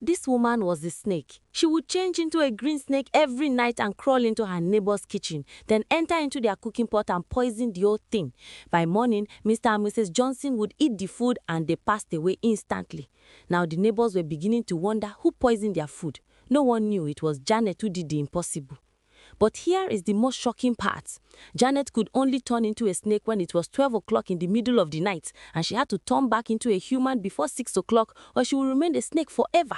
This woman was a snake. She would change into a green snake every night and crawl into her neighbor's kitchen, then enter into their cooking pot and poison the whole thing. By morning, Mr. and Mrs. Johnson would eat the food and they passed away instantly. Now the neighbors were beginning to wonder who poisoned their food. No one knew it was Janet who did the impossible. But here is the most shocking part. Janet could only turn into a snake when it was 12 o'clock in the middle of the night, and she had to turn back into a human before 6 o'clock or she would remain a snake forever.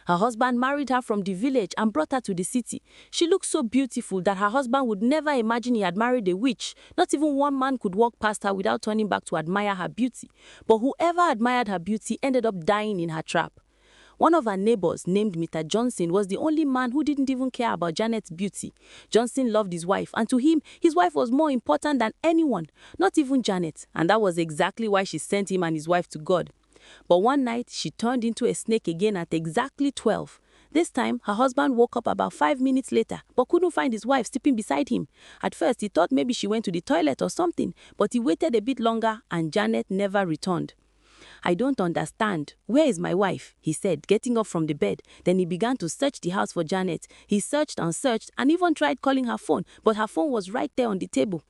Her husband married her from the village and brought her to the city. She looked so beautiful that her husband would never imagine he had married a witch. Not even one man could walk past her without turning back to admire her beauty. But whoever admired her beauty ended up dying in her trap. One of her neighbors, named Mr. Johnson, was the only man who didn't even care about Janet's beauty. Johnson loved his wife, and to him, his wife was more important than anyone, not even Janet, and that was exactly why she sent him and his wife to God. But one night, she turned into a snake again at exactly 12. This time, her husband woke up about 5 minutes later, but couldn't find his wife sleeping beside him. At first, he thought maybe she went to the toilet or something, but he waited a bit longer and Janet never returned. "I don't understand. Where is my wife?" he said, getting up from the bed. Then he began to search the house for Janet. He searched and even tried calling her phone, but her phone was right there on the table.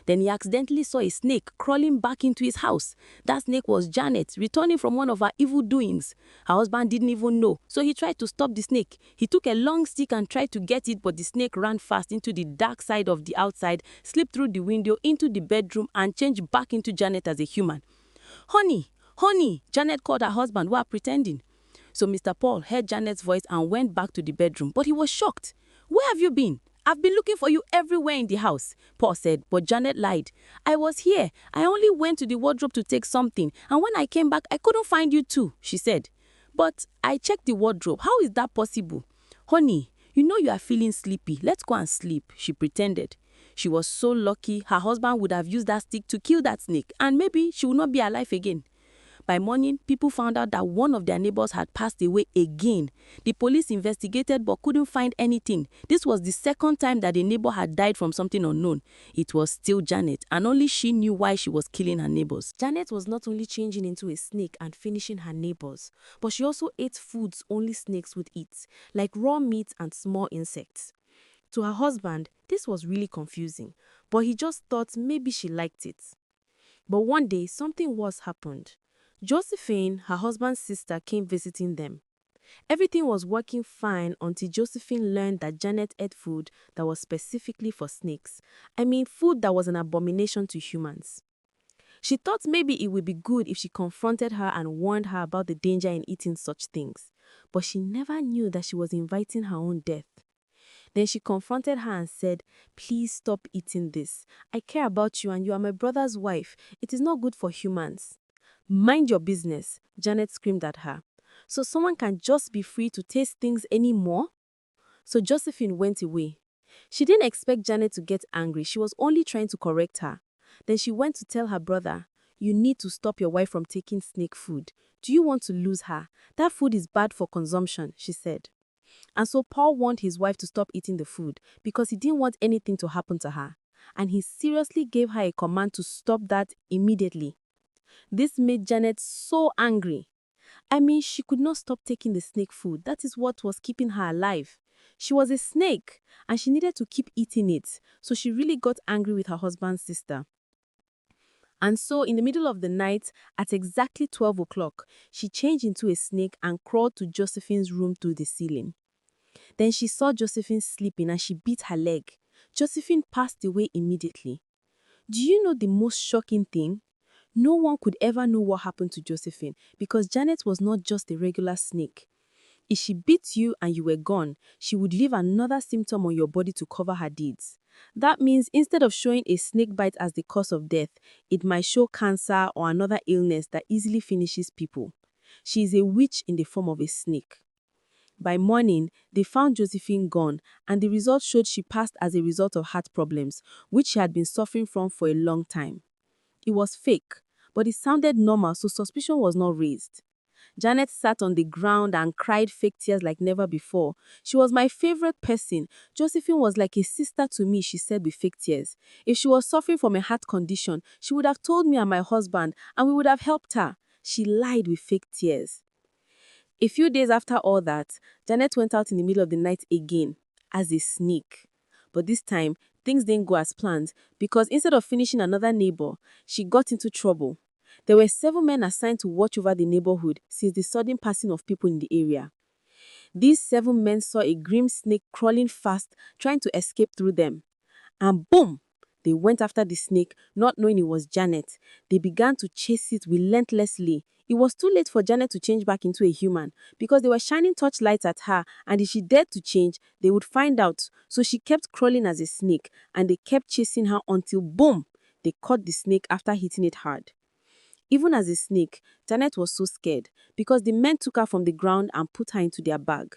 Then he accidentally saw a snake crawling back into his house. That snake was Janet, returning from one of her evil doings. Her husband didn't even know, so he tried to stop the snake. He took a long stick and tried to get it, but the snake ran fast into the dark side of the outside, slipped through the window into the bedroom, and changed back into Janet as a human. "Honey! Honey!" Janet called her husband while pretending. So Mr. Paul heard Janet's voice and went back to the bedroom, but he was shocked. "Where have you been? I've been looking for you everywhere in the house," Paul said, but Janet lied. "I was here. I only went to the wardrobe to take something, and when I came back, I couldn't find you too," she said. "But I checked the wardrobe. How is that possible?" "Honey, you know you are feeling sleepy. Let's go and sleep," she pretended. She was so lucky her husband would have used that stick to kill that snake, and maybe she would not be alive again. By morning, people found out that one of their neighbors had passed away again. The police investigated but couldn't find anything. This was the second time that a neighbor had died from something unknown. It was still Janet, and only she knew why she was killing her neighbors. Janet was not only changing into a snake and finishing her neighbors, but she also ate foods only snakes would eat, like raw meat and small insects. To her husband, this was really confusing, but he just thought maybe she liked it. But one day, something worse happened. Josephine, her husband's sister, came visiting them. Everything was working fine until Josephine learned that Janet ate food that was specifically for snakes. I mean, food that was an abomination to humans. She thought maybe it would be good if she confronted her and warned her about the danger in eating such things. But she never knew that she was inviting her own death. Then she confronted her and said, "Please stop eating this. I care about you and you are my brother's wife. It is not good for humans." "Mind your business," Janet screamed at her. "So someone can just be free to taste things anymore?" So Josephine went away. She didn't expect Janet to get angry. She was only trying to correct her. Then she went to tell her brother, "You need to stop your wife from taking snake food. Do you want to lose her? That food is bad for consumption," she said. And so Paul warned his wife to stop eating the food because he didn't want anything to happen to her. And he seriously gave her a command to stop that immediately. This made Janet so angry. I mean, she could not stop taking the snake food. That is what was keeping her alive. She was a snake, and she needed to keep eating it. So she really got angry with her husband's sister. And so, in the middle of the night, at exactly 12 o'clock, she changed into a snake and crawled to Josephine's room through the ceiling. Then she saw Josephine sleeping and she bit her leg. Josephine passed away immediately. Do you know the most shocking thing? No one could ever know what happened to Josephine because Janet was not just a regular snake. If she bit you and you were gone, she would leave another symptom on your body to cover her deeds. That means instead of showing a snake bite as the cause of death, it might show cancer or another illness that easily finishes people. She is a witch in the form of a snake. By morning, they found Josephine gone, and the results showed she passed as a result of heart problems, which she had been suffering from for a long time. It was fake, but it sounded normal, so suspicion was not raised. Janet sat on the ground and cried fake tears like never before. "She was my favorite person. Josephine was like a sister to me," she said with fake tears. "If she was suffering from a heart condition, she would have told me and my husband, and we would have helped her." She lied with fake tears. A few days after all that, Janet went out in the middle of the night again as a snake. But this time, things didn't go as planned because instead of finishing another neighbor, she got into trouble. There were 7 men assigned to watch over the neighborhood since the sudden passing of people in the area. These 7 men saw a grim snake crawling fast, trying to escape through them. And boom! They went after the snake, not knowing it was Janet. They began to chase it relentlessly. It was too late for Janet to change back into a human because they were shining torchlights at her, and if she dared to change, they would find out. So she kept crawling as a snake, and they kept chasing her until boom! They caught the snake after hitting it hard. Even as a snake, Janet was so scared because the men took her from the ground and put her into their bag.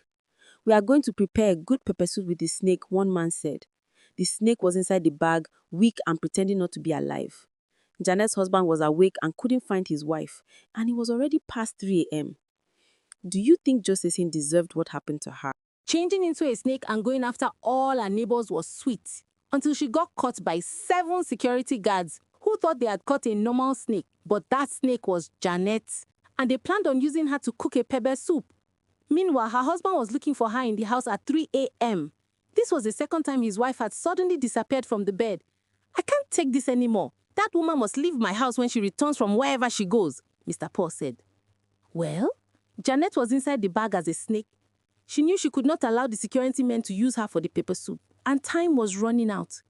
"We are going to prepare a good pepper soup with the snake," one man said. The snake was inside the bag, weak and pretending not to be alive. Janet's husband was awake and couldn't find his wife, and it was already past 3 a.m. Do you think Josephine deserved what happened to her? Changing into a snake and going after all her neighbors was sweet, until she got caught by 7 security guards who thought they had caught a normal snake, but that snake was Janet, and they planned on using her to cook a pepper soup. Meanwhile, her husband was looking for her in the house at 3 a.m. This was the second time his wife had suddenly disappeared from the bed. "I can't take this anymore. That woman must leave my house when she returns from wherever she goes," Mr. Paul said. Well, Janet was inside the bag as a snake. She knew she could not allow the security men to use her for the pepper soup, and time was running out.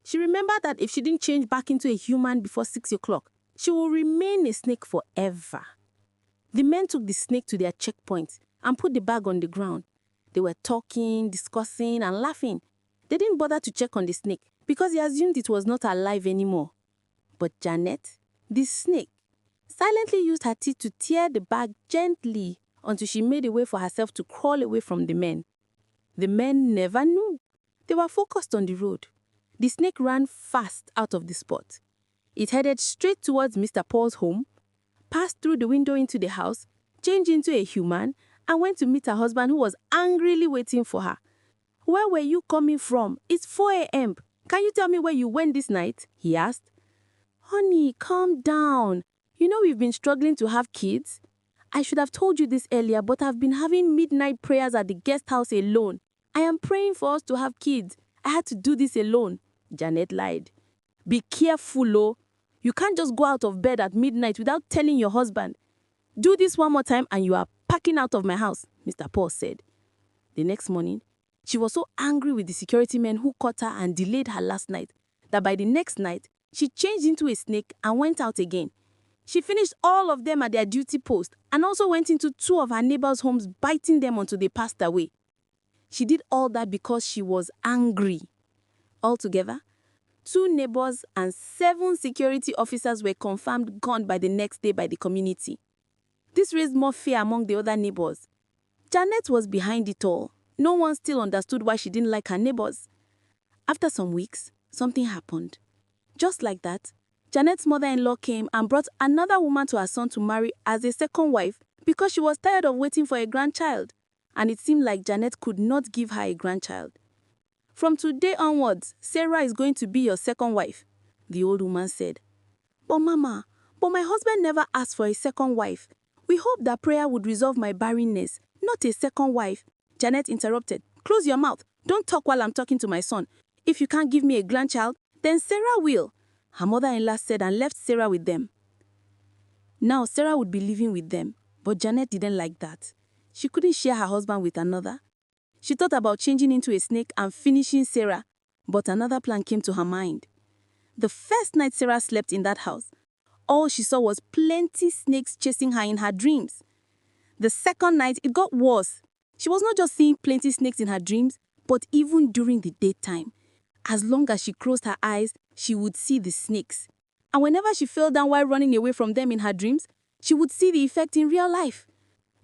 She remembered that if she didn't change back into a human before 6 o'clock, she would remain a snake forever. The men took the snake to their checkpoint and put the bag on the ground. They were talking, discussing, and laughing. They didn't bother to check on the snake because they assumed it was not alive anymore. But Janet, the snake, silently used her teeth to tear the bag gently until she made a way for herself to crawl away from the men. The men never knew. They were focused on the road. The snake ran fast out of the spot. It headed straight towards Mr. Paul's home, passed through the window into the house, changed into a human, and went to meet her husband, who was angrily waiting for her. "Where were you coming from? It's 4 a.m. Can you tell me where you went this night?" he asked. "Honey, calm down. You know we've been struggling to have kids. I should have told you this earlier, but I've been having midnight prayers at the guest house alone. I am praying for us to have kids. I had to do this alone," Janet lied. "Be careful, oh. You can't just go out of bed at midnight without telling your husband. Do this one more time and you are packing out of my house," Mr. Paul said. The next morning, she was so angry with the security men who caught her and delayed her last night that by the next night, she changed into a snake and went out again. She finished all of them at their duty post and also went into 2 of her neighbors' homes, biting them until they passed away. She did all that because she was angry. Altogether, 2 neighbors and 7 security officers were confirmed gone by the next day by the community. This raised more fear among the other neighbors. Janet was behind it all. No one still understood why she didn't like her neighbors. After some weeks, something happened. Just like that, Janet's mother-in-law came and brought another woman to her son to marry as a second wife because she was tired of waiting for a grandchild, and it seemed like Janet could not give her a grandchild. "From today onwards, Sarah is going to be your second wife," the old woman said. "But Mama, my husband never asked for a second wife. We hope that prayer would resolve my barrenness, not a second wife," Janet interrupted. "Close your mouth. Don't talk while I'm talking to my son. If you can't give me a grandchild, then Sarah will," her mother-in-law said, and left Sarah with them. Now Sarah would be living with them, but Janet didn't like that. She couldn't share her husband with another. She thought about changing into a snake and finishing Sarah, but another plan came to her mind. The first night Sarah slept in that house, all she saw was plenty snakes chasing her in her dreams. The second night, it got worse. She was not just seeing plenty snakes in her dreams, but even during the daytime. As long as she closed her eyes, she would see the snakes. And whenever she fell down while running away from them in her dreams, she would see the effect in real life.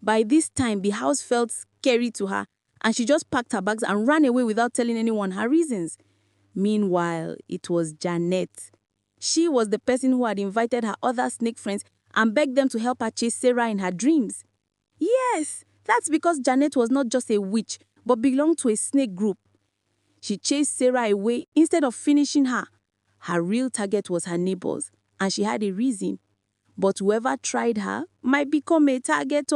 By this time, the house felt scary to her, and she just packed her bags and ran away without telling anyone her reasons. Meanwhile, it was Janet. She was the person who had invited her other snake friends and begged them to help her chase Sarah in her dreams. Yes, that's because Janet was not just a witch, but belonged to a snake group. She chased Sarah away instead of finishing her. Her real target was her neighbors, and she had a reason. But whoever tried her might become a target.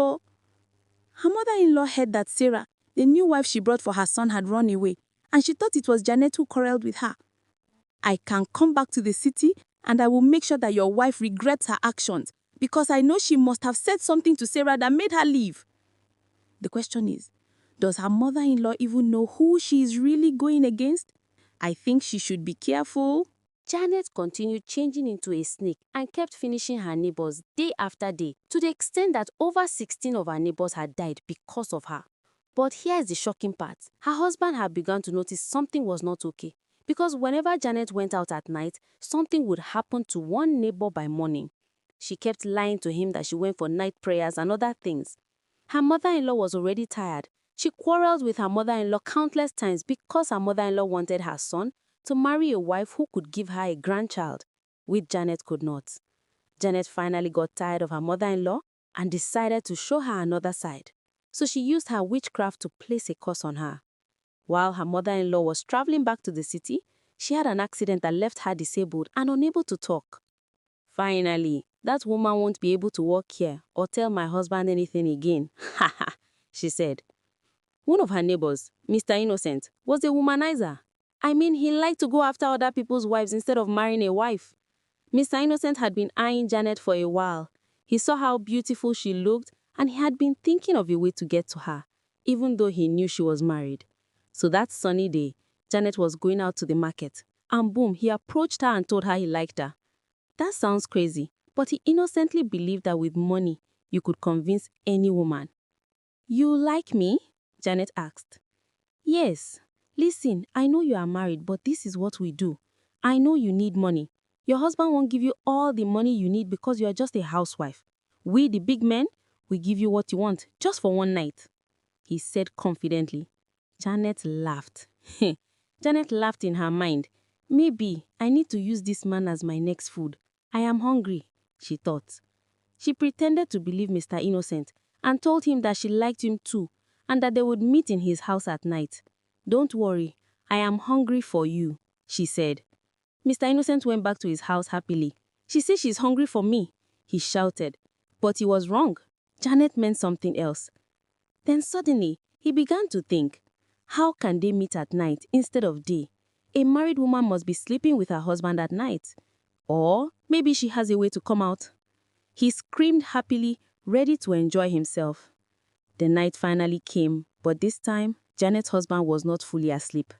Her mother-in-law heard that Sarah, the new wife she brought for her son, had run away, and she thought it was Janet who quarreled with her. I can come back to the city and I will make sure that your wife regrets her actions, because I know she must have said something to Sarah that made her leave. The question is, does her mother-in-law even know who she is really going against? I think she should be careful. Janet continued changing into a snake and kept finishing her neighbors day after day, to the extent that over 16 of her neighbors had died because of her. But here's the shocking part. Her husband had begun to notice something was not okay, because whenever Janet went out at night, something would happen to one neighbor by morning. She kept lying to him that she went for night prayers and other things. Her mother-in-law was already tired. She quarreled with her mother-in-law countless times because her mother-in-law wanted her son to marry a wife who could give her a grandchild, which Janet could not. Janet finally got tired of her mother-in-law and decided to show her another side. So she used her witchcraft to place a curse on her. While her mother-in-law was traveling back to the city, she had an accident that left her disabled and unable to talk. Finally, that woman won't be able to walk here or tell my husband anything again. Ha ha, she said. One of her neighbors, Mr. Innocent, was a womanizer. I mean, he liked to go after other people's wives instead of marrying a wife. Mr. Innocent had been eyeing Janet for a while. He saw how beautiful she looked and he had been thinking of a way to get to her, even though he knew she was married. So that sunny day, Janet was going out to the market, and boom, he approached her and told her he liked her. That sounds crazy, but he innocently believed that with money, you could convince any woman. You like me? Janet asked. Yes. Listen, I know you are married, but this is what we do. I know you need money. Your husband won't give you all the money you need because you are just a housewife. We, the big men, we give you what you want, just for one night, he said confidently. Janet laughed. Janet laughed in her mind. Maybe I need to use this man as my next food. I am hungry, she thought. She pretended to believe Mr. Innocent and told him that she liked him too and that they would meet in his house at night. Don't worry, I am hungry for you, she said. Mr. Innocent went back to his house happily. She says she's hungry for me, he shouted. But he was wrong. Janet meant something else. Then suddenly, he began to think, how can they meet at night instead of day? A married woman must be sleeping with her husband at night. Or maybe she has a way to come out. He screamed happily, ready to enjoy himself. The night finally came, but this time, Janet's husband was not fully asleep.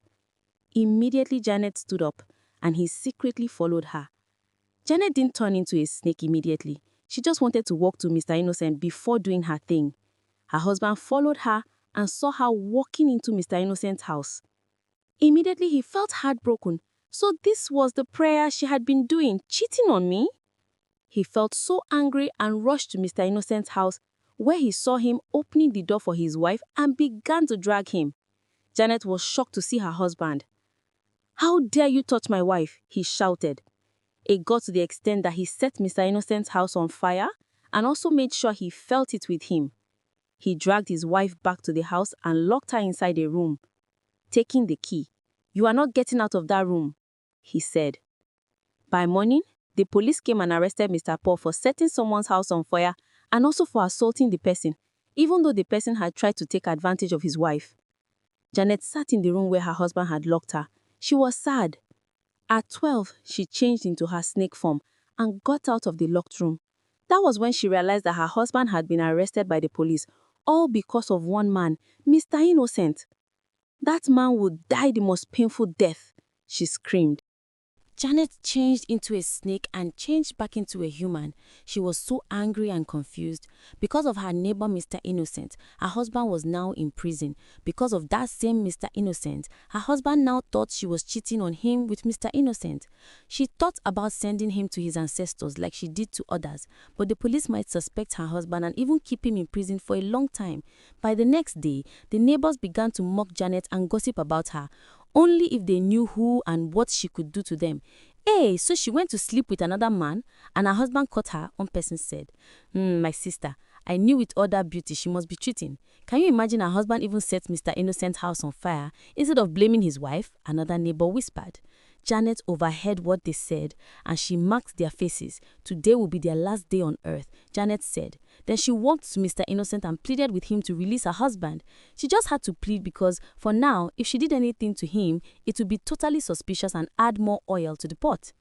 Immediately, Janet stood up, and he secretly followed her. Janet didn't turn into a snake immediately. She just wanted to walk to Mr. Innocent before doing her thing. Her husband followed her and saw her walking into Mr. Innocent's house. Immediately, he felt heartbroken. So this was the prayer she had been doing, cheating on me? He felt so angry and rushed to Mr. Innocent's house, where he saw him opening the door for his wife and began to drag him. Janet was shocked to see her husband. How dare you touch my wife? He shouted. It got to the extent that he set Mr. Innocent's house on fire and also made sure he felt it with him. He dragged his wife back to the house and locked her inside a room. Taking the key, "You are not getting out of that room," he said. By morning, the police came and arrested Mr. Paul for setting someone's house on fire and also for assaulting the person, even though the person had tried to take advantage of his wife. Janet sat in the room where her husband had locked her. She was sad. At 12, she changed into her snake form and got out of the locked room. That was when she realized that her husband had been arrested by the police, all because of one man, Mr. Innocent. That man would die the most painful death, she screamed. Janet changed into a snake and changed back into a human. She was so angry and confused. Because of her neighbor Mr. Innocent, her husband was now in prison. Because of that same Mr. Innocent, her husband now thought she was cheating on him with Mr. Innocent. She thought about sending him to his ancestors like she did to others, but the police might suspect her husband and even keep him in prison for a long time. By the next day, the neighbors began to mock Janet and gossip about her, only if they knew who and what she could do to them. Hey, so she went to sleep with another man and her husband caught her, one person said. My sister, I knew with all that beauty she must be cheating. Can you imagine her husband even set Mr. Innocent's house on fire instead of blaming his wife? Another neighbor whispered. Janet overheard what they said and she marked their faces. Today will be their last day on earth, Janet said. Then she walked to Mr. Innocent and pleaded with him to release her husband. She just had to plead because, for now, if she did anything to him, it would be totally suspicious and add more oil to the pot.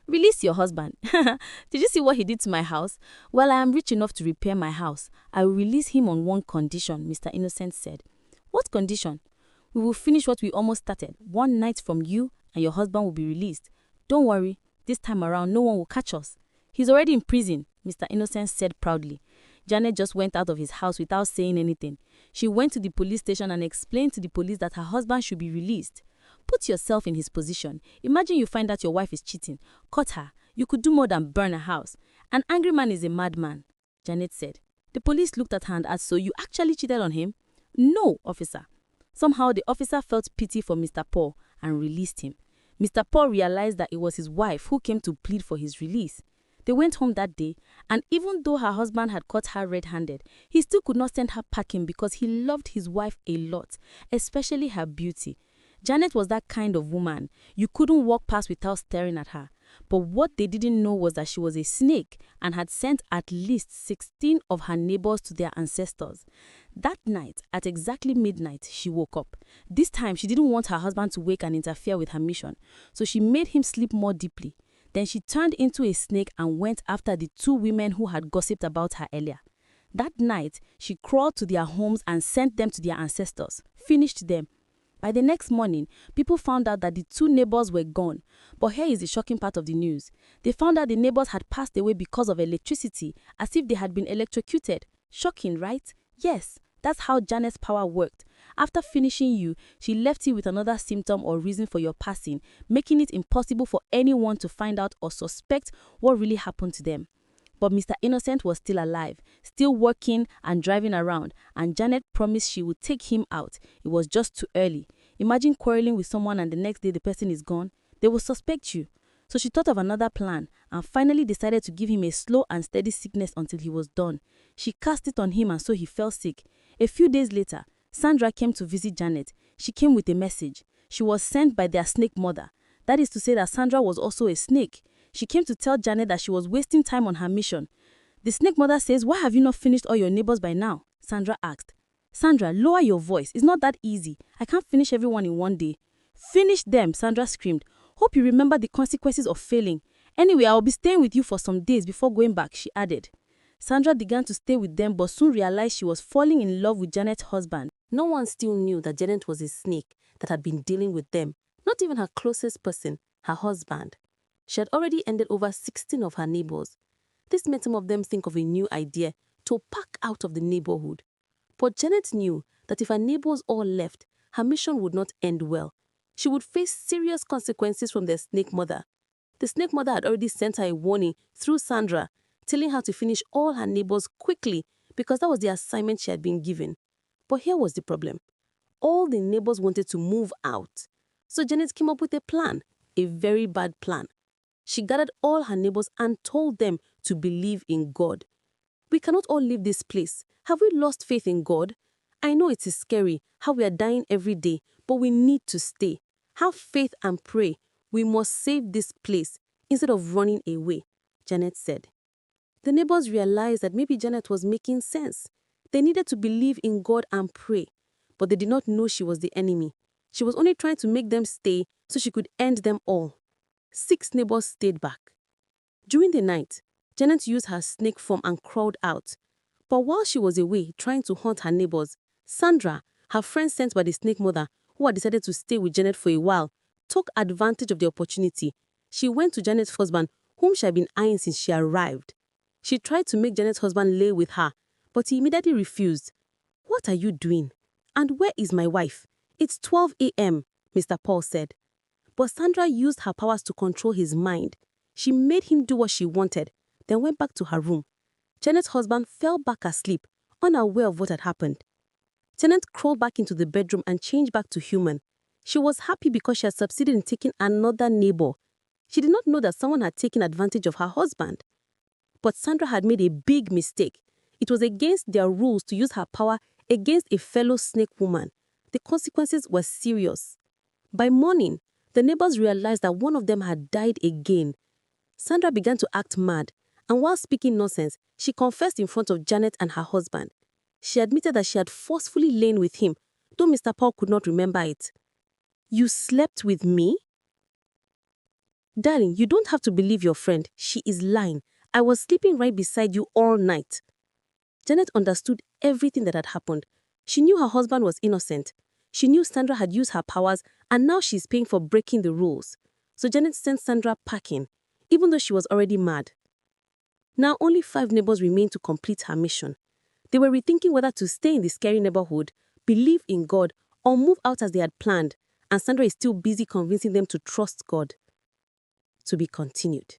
Release your husband. Did you see what he did to my house? Well, I am rich enough to repair my house. I will release him on one condition, Mr. Innocent said. What condition? We will finish what we almost started. One night from you and your husband will be released. Don't worry, this time around no one will catch us. He's already in prison, Mr. Innocent said proudly. Janet just went out of his house without saying anything. She went to the police station and explained to the police that her husband should be released. Put yourself in his position. Imagine you find out your wife is cheating. Cut her. You could do more than burn a house. An angry man is a madman, Janet said. The police looked at her and asked, so you actually cheated on him? No, officer. Somehow the officer felt pity for Mr. Paul and released him. Mr. Paul realized that it was his wife who came to plead for his release. They went home that day, and even though her husband had caught her red-handed, he still could not send her packing because he loved his wife a lot, especially her beauty. Janet was that kind of woman. You couldn't walk past without staring at her. But what they didn't know was that she was a snake and had sent at least 16 of her neighbors to their ancestors. That night, at exactly midnight, she woke up. This time, she didn't want her husband to wake and interfere with her mission, so she made him sleep more deeply. Then she turned into a snake and went after the two women who had gossiped about her earlier. That night, she crawled to their homes and sent them to their ancestors, finished them. By the next morning, people found out that the two neighbors were gone. But here is the shocking part of the news. They found out the neighbors had passed away because of electricity, as if they had been electrocuted. Shocking, right? Yes, that's how Janet's power worked. After finishing you, she left you with another symptom or reason for your passing, making it impossible for anyone to find out or suspect what really happened to them. But Mr. Innocent was still alive, still working and driving around, and Janet promised she would take him out. It was just too early. Imagine quarreling with someone and the next day the person is gone. They will suspect you. So she thought of another plan and finally decided to give him a slow and steady sickness until he was done. She cast it on him and so he fell sick. A few days later, Sandra came to visit Janet. She came with a message. She was sent by their snake mother. That is to say that Sandra was also a snake. She came to tell Janet that she was wasting time on her mission. The snake mother says, why have you not finished all your neighbors by now? Sandra asked. Sandra, lower your voice. It's not that easy. I can't finish everyone in one day. Finish them, Sandra screamed. Hope you remember the consequences of failing. Anyway, I'll be staying with you for some days before going back, she added. Sandra began to stay with them but soon realized she was falling in love with Janet's husband. No one still knew that Janet was a snake that had been dealing with them, not even her closest person, her husband. She had already ended over 16 of her neighbors. This made some of them think of a new idea to pack out of the neighborhood. But Janet knew that if her neighbors all left, her mission would not end well. She would face serious consequences from their snake mother. The snake mother had already sent her a warning through Sandra, telling her to finish all her neighbors quickly because that was the assignment she had been given. But here was the problem. All the neighbors wanted to move out. So Janet came up with a plan, a very bad plan. She gathered all her neighbors and told them to believe in God. We cannot all leave this place. Have we lost faith in God? I know it is scary how we are dying every day, but we need to stay. Have faith and pray. We must save this place instead of running away, Janet said. The neighbors realized that maybe Janet was making sense. They needed to believe in God and pray, but they did not know she was the enemy. She was only trying to make them stay so she could end them all. 6 neighbors stayed back. During the night, Janet used her snake form and crawled out. But while she was away trying to hunt her neighbors, Sandra, her friend sent by the snake mother, who had decided to stay with Janet for a while, took advantage of the opportunity. She went to Janet's husband, whom she had been eyeing since she arrived. She tried to make Janet's husband lay with her, but he immediately refused. What are you doing? And where is my wife? It's 12 a.m., Mr. Paul said. But Sandra used her powers to control his mind. She made him do what she wanted, then went back to her room. Janet's husband fell back asleep, unaware of what had happened. Janet crawled back into the bedroom and changed back to human. She was happy because she had succeeded in taking another neighbor. She did not know that someone had taken advantage of her husband. But Sandra had made a big mistake. It was against their rules to use her power against a fellow snake woman. The consequences were serious. By morning, The neighbors realized that one of them had died again. Sandra began to act mad, and while speaking nonsense, she confessed in front of Janet and her husband. She admitted that she had forcefully lain with him, though Mr. Paul could not remember it. "You slept with me?" "Darling, you don't have to believe your friend. She is lying. I was sleeping right beside you all night." Janet understood everything that had happened. She knew her husband was innocent. She knew Sandra had used her powers, and now she's paying for breaking the rules. So Janet sent Sandra packing, even though she was already mad. Now only 5 neighbors remained to complete her mission. They were rethinking whether to stay in the scary neighborhood, believe in God, or move out as they had planned, and Sandra is still busy convincing them to trust God. To be continued.